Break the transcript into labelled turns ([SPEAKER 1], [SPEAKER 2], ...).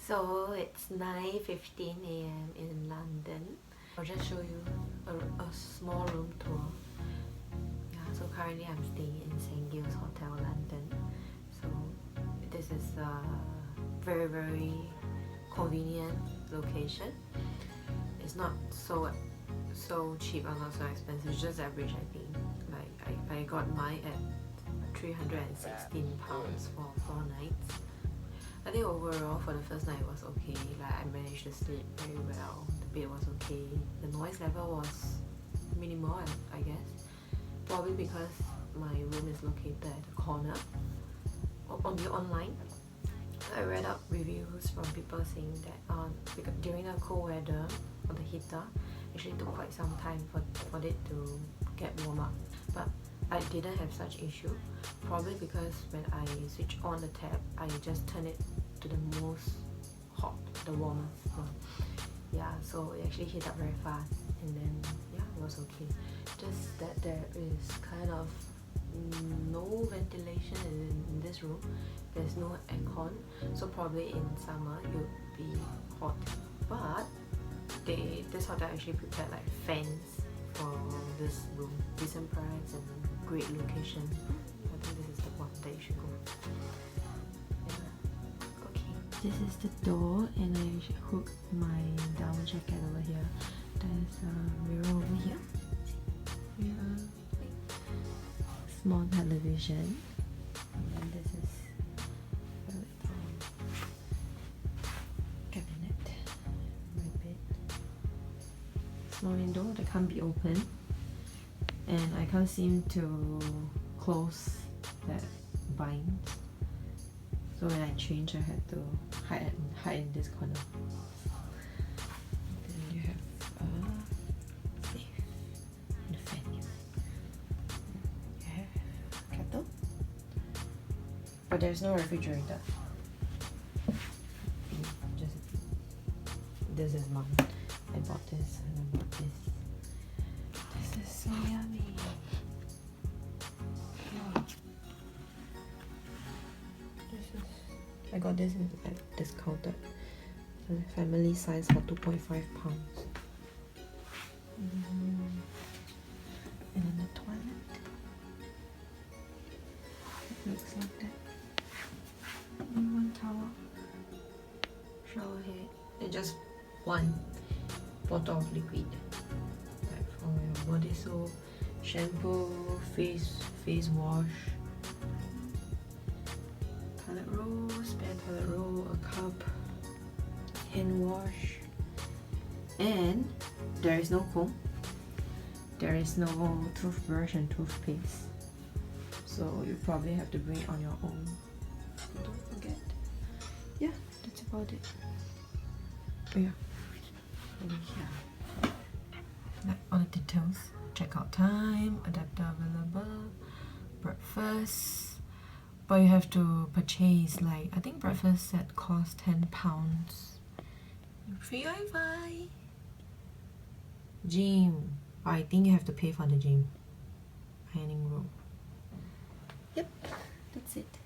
[SPEAKER 1] So it's 9:15 AM in London. I'll just show you a small room tour. Yeah, so currently I'm staying in Giles Hotel London. So this is a very convenient location. It's not so cheap or not so expensive, it's just average I think. Like I got mine at £316 for 4 nights. I think overall for the first night it was okay, like I managed to sleep very well, the bed was okay, the noise level was minimal I guess, probably because my room is located at the corner. Online I read up reviews from people saying that during the cold weather or the heater actually took quite some time for it to get warm up, but I didn't have such issue, probably because when I switch on the tap I just turn it to the most hot, the warmest one. Yeah, so it actually heat up very fast, and then yeah, it was okay. Just that there is kind of no ventilation in this room. There's no aircon, so probably in summer it would be hot. But this hotel actually prepared like fans for this room, decent price and great location. I think this is the one that you should go. Yeah. Okay. This is the door, and I should hook my down jacket over here. There's a mirror over here. Mirror. Small television. And this is a little cabinet. My bed. Small window that can't be opened. And I can't seem to close that bind, so when I change I had to hide in this corner. Then you have a safe and a fan here. You have a kettle, but there's no refrigerator. This is mine. I bought this and I bought this. This is so yummy. I got this at discounted. Family size for £2.5. And then the toilet. It looks like that. Only one towel. Shower head. And just one bottle of liquid. Like for your body soap, shampoo, face wash, toilet roll, spare toilet roll, a cup, hand wash, and there is no comb, there is no toothbrush and toothpaste, so you probably have to bring it on your own. Don't forget. Yeah, that's about it. Oh yeah, over here. Like all the details. Checkout time, adapter available, breakfast. But you have to purchase, like, I think breakfast set costs £10. Free Wi-Fi. Gym. I think you have to pay for the gym. Ironing room. Yep, that's it.